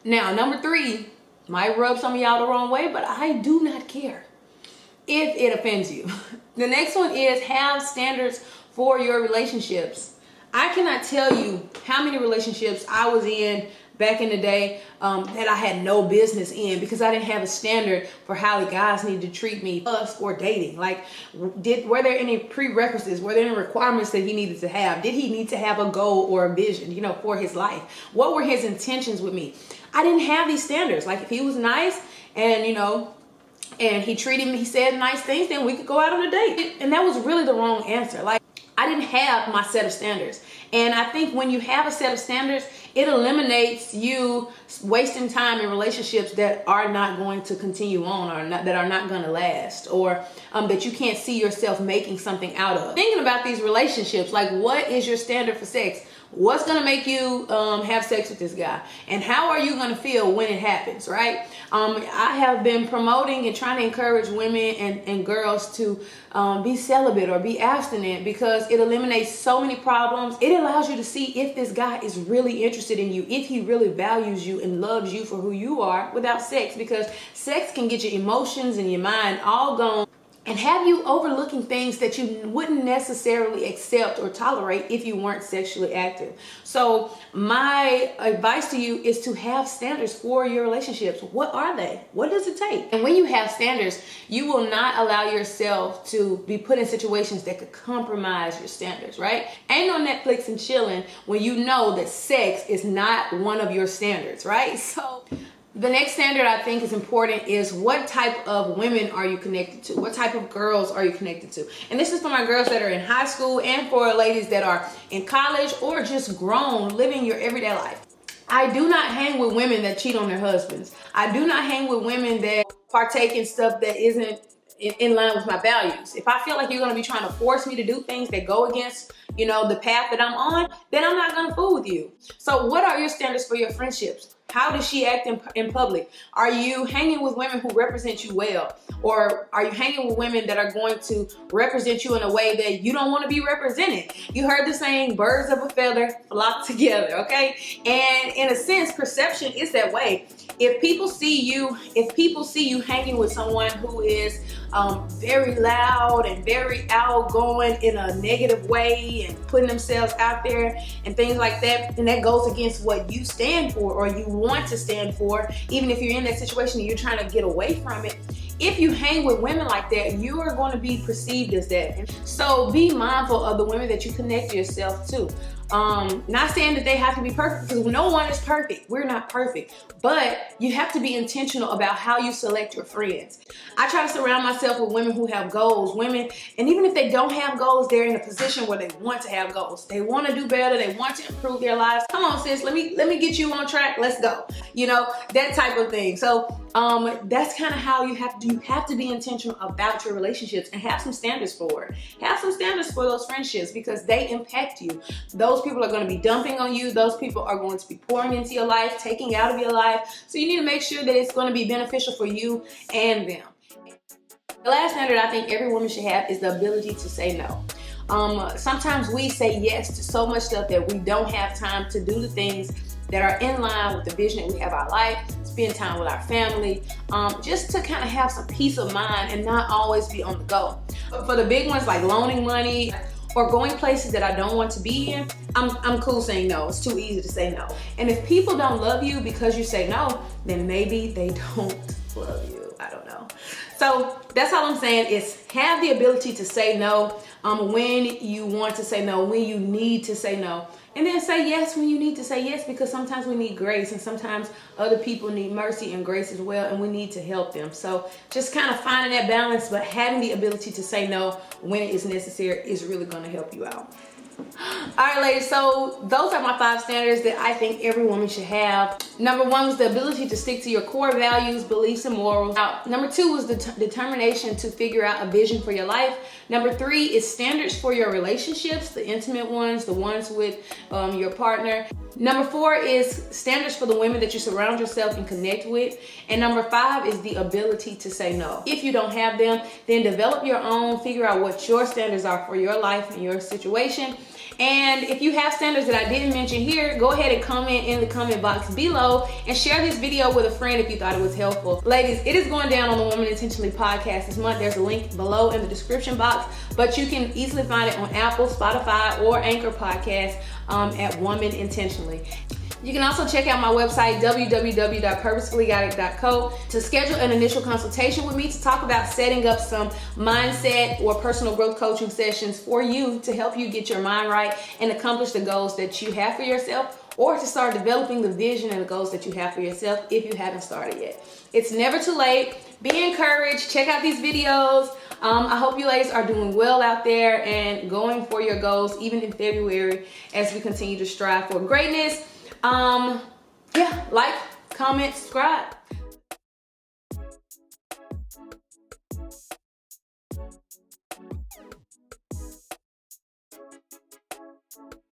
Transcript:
Now, number 3 might rub some of y'all the wrong way, but I do not care if it offends you. The next one is have standards for your relationships. I cannot tell you how many relationships I was in back in the day that I had no business in because I didn't have a standard for how the guys needed to treat me, us, or dating. Like, were there any prerequisites? Were there any requirements that he needed to have? Did he need to have a goal or a vision, for his life? What were his intentions with me? I didn't have these standards. Like, if he was nice and, and he treated me, he said nice things, then we could go out on a date. And that was really the wrong answer. Like, I didn't have my set of standards. And I think when you have a set of standards, it eliminates you wasting time in relationships that are not going to continue on, or that are not going to last, or that you can't see yourself making something out of. Thinking about these relationships, like, what is your standard for sex? What's going to make you have sex with this guy? And how are you going to feel when it happens, right? I have been promoting and trying to encourage women and girls to be celibate or be abstinent because it eliminates so many problems. It allows you to see if this guy is really interested in you, if he really values you and loves you for who you are without sex, because sex can get your emotions and your mind all gone and have you overlooking things that you wouldn't necessarily accept or tolerate if you weren't sexually active. So my advice to you is to have standards for your relationships. What are they? What does it take? And when you have standards, you will not allow yourself to be put in situations that could compromise your standards, right? Ain't no Netflix and chilling when you know that sex is not one of your standards, right? So the next standard I think is important is what type of women are you connected to? What type of girls are you connected to? And this is for my girls that are in high school and for ladies that are in college or just grown, living your everyday life. I do not hang with women that cheat on their husbands. I do not hang with women that partake in stuff that isn't in line with my values. If I feel like you're going to be trying to force me to do things that go against, the path that I'm on, then I'm not going to fool with you. So what are your standards for your friendships? How does she act in public? Are you hanging with women who represent you well? Or are you hanging with women that are going to represent you in a way that you don't want to be represented? You heard the saying, birds of a feather flock together, okay? And in a sense, perception is that way. If people see you hanging with someone who is very loud and very outgoing in a negative way and putting themselves out there and things like that, and that goes against what you stand for or you want to stand for, even if you're in that situation and you're trying to get away from it, if you hang with women like that, you are going to be perceived as that. So be mindful of the women that you connect yourself to. Not saying that they have to be perfect, because no one is perfect. We're not perfect. But you have to be intentional about how you select your friends. I try to surround myself with women who have goals, and even if they don't have goals, they're in a position where they want to have goals. They want to do better. They want to improve their lives. Come on, sis, let me get you on track. Let's go. That type of thing. So that's kind of how you have to be intentional about your relationships and have some standards for it. Have some standards for those friendships because they impact you. Those people are going to be dumping on you. Those people are going to be pouring into your life, taking out of your life. So you need to make sure that it's going to be beneficial for you and them. The last standard I think every woman should have is the ability to say no. Sometimes we say yes to so much stuff that we don't have time to do the things that are in line with the vision that we have our life, spend time with our family, just to kind of have some peace of mind and not always be on the go. But for the big ones like loaning money or going places that I don't want to be in, I'm cool saying no. It's too easy to say no. And if people don't love you because you say no, then maybe they don't love you. I don't know. So that's all I'm saying is have the ability to say no when you want to say no, when you need to say no. And then say yes when you need to say yes, because sometimes we need grace and sometimes other people need mercy and grace as well, and we need to help them. So just kind of finding that balance, but having the ability to say no when it is necessary is really going to help you out. All right, ladies, so those are my 5 standards that I think every woman should have. Number 1 was the ability to stick to your core values, beliefs, and morals. Now, number 2 was the determination to figure out a vision for your life. Number 3 is standards for your relationships, the intimate ones, the ones with your partner. Number 4 is standards for the women that you surround yourself and connect with. And number 5 is the ability to say no. If you don't have them, then develop your own, figure out what your standards are for your life and your situation, And if you have standards that I didn't mention here, go ahead and comment in the comment box below and share this video with a friend if you thought it was helpful. Ladies, it is going down on the Woman Intentionally podcast this month. There's a link below in the description box, but you can easily find it on Apple, Spotify, or Anchor Podcast at Woman Intentionally. You can also check out my website, www.purposefullyguided.co, to schedule an initial consultation with me to talk about setting up some mindset or personal growth coaching sessions for you to help you get your mind right and accomplish the goals that you have for yourself, or to start developing the vision and the goals that you have for yourself if you haven't started yet. It's never too late. Be encouraged. Check out these videos. I hope you ladies are doing well out there and going for your goals, even in February, as we continue to strive for greatness. Like, comment, subscribe.